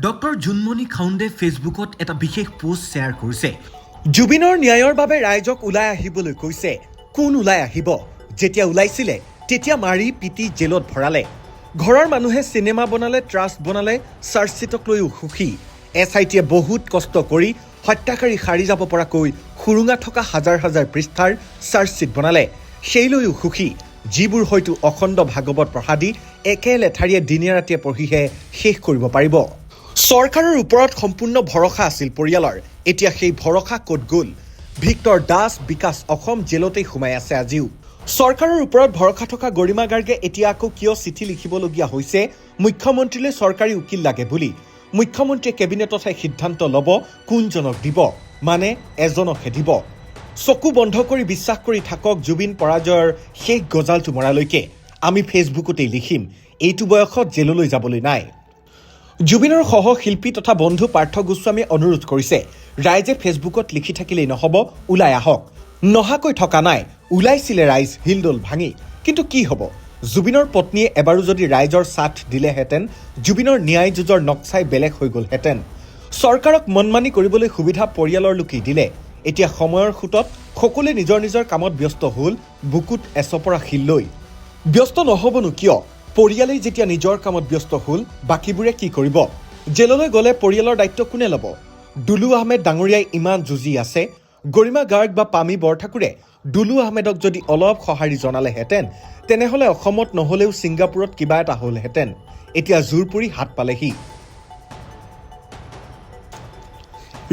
Doctor Junmoni খাউণ্ডে ফেচবুকত এটা বিশেষ পোষ্ট শ্বেয়াৰ কৰিছে। জুবিনৰ ন্যায়ৰ বাবে ৰাইজক ওলাই আহিবলৈ কৈছে। কোন ওলাই আহিব? যেতিয়া ওলাইছিলে তেতিয়া মাৰি পিটি জেলত ভৰালে। ঘৰৰ মানুহে চিনেমা বনালে, ট্ৰাষ্ট বনালে, চাৰ্জশ্বিটক লৈও সুখী। SITয়ে বহুত কষ্ট কৰি হত্যাকাৰী সাৰি যাব পৰাকৈ সুৰুঙা থকা হাজাৰ হাজাৰ পৃষ্ঠাৰ চাৰ্জশ্বিট বনালে। সেই লৈও সুখী, যিবোৰ হয়তো অখণ্ড ভাগৱত প্ৰসাদী একে লেঠাৰিয়ে দিনে ৰাতিয়ে পঢ়িহে শেষ কৰিব পাৰিব। চৰকাৰৰ ওপৰত সম্পূৰ্ণ ভৰসা আছিল পৰিয়ালৰ। এতিয়া সেই ভৰসা ক'ত গ'ল? ভিক্টৰ দাস, বিকাশ অসম জেলতেই সোমাই আছে আজিও। চৰকাৰৰ ওপৰত ভৰসা থকা গৰিমা গাৰ্গে এতিয়া আকৌ কিয় চিঠি লিখিবলগীয়া হৈছে মুখ্যমন্ত্ৰীলৈ চৰকাৰী উকিল লাগে বুলি। মুখ্যমন্ত্ৰীয়ে কেবিনেটতহে সিদ্ধান্ত ল'ব কোনজনক দিব, মানে এজনকহে দিব। চকু বন্ধ কৰি বিশ্বাস কৰি থাকক জুবিন পৰাজয়ৰ শেষ গজালটো মৰালৈকে। আমি ফেচবুকতেই লিখিম, এইটো বয়সত জেললৈ যাবলৈ নাই। জুবিনৰ সহশিল্পী তথা বন্ধু পাৰ্থ গোস্বামীয়ে অনুৰোধ কৰিছে, ৰাইজে ফেচবুকত লিখি থাকিলেই নহ'ব, ওলাই আহক। নহাকৈ থকা নাই, ওলাইছিলে ৰাইজ হিলডল ভাঙি। কিন্তু কি হ'ব? জুবিনৰ পত্নীয়ে এবাৰো যদি ৰাইজৰ ছাথ দিলেহেঁতেন, জুবিনৰ ন্যায় যুঁজৰ নক্সাই বেলেগ হৈ গ'লহেঁতেন। চৰকাৰক মনমানি কৰিবলৈ সুবিধা পৰিয়ালৰ লোকেই দিলে। এতিয়া সময়ৰ সোঁতত সকলোৱে নিজৰ নিজৰ কামত ব্যস্ত হ'ল, বুকুত এচপৰা শিল লৈ। ব্যস্ত নহ'বনো কিয়? পৰিয়ালেই যেতিয়া নিজৰ কামত ব্যস্ত হ'ল, বাকীবোৰে কি কৰিব? জেললৈ গ'লে পৰিয়ালৰ দায়িত্ব কোনে ল'ব? দুলু আহমেদ ডাঙৰীয়াই ইমান যুঁজি আছে। গৰিমা গাৰ্গ বা পামী বৰঠাকুৰে দুলু আহমেদক যদি অলপ সঁহাৰি জনালেহেঁতেন, তেনেহ'লে অসমত নহ'লেও ছিংগাপুৰত কিবা এটা হ'লহেঁতেন। এতিয়া জোৰ পৰি হাত পালেহি।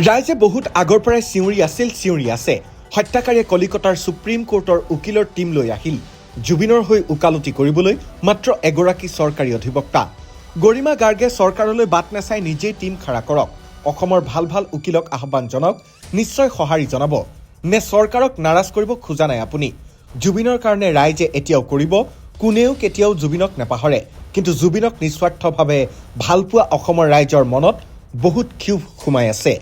ৰাইজে বহুত আগৰ পৰাই চিঞৰি আছিল, চিঞৰি আছে। হত্যাকাৰীয়ে কলিকতাৰ ছুপ্ৰিম কোৰ্টৰ উকিলৰ টীম লৈ আহিল জুবিনৰ হৈ ওকালতি কৰিবলৈ, মাত্ৰ এগৰাকী চৰকাৰী অধিবক্তা। গৰিমা গাৰ্গে চৰকাৰলৈ বাট নাচাই নিজেই টীম খাৰা কৰক। অসমৰ ভাল ভাল উকিলক আহ্বান জনাওক, নিশ্চয় সঁহাৰি জনাব। নে চৰকাৰক নাৰাজ কৰিব খোজা নাই আপুনি? জুবিনৰ কাৰণে ৰাইজে এতিয়াও কৰিব। কোনেও কেতিয়াও জুবিনক নেপাহৰে। কিন্তু জুবিনক নিস্বাৰ্থভাৱে ভালপোৱা অসমৰ ৰাইজৰ মনত বহুত ক্ষোভ সোমাই আছে।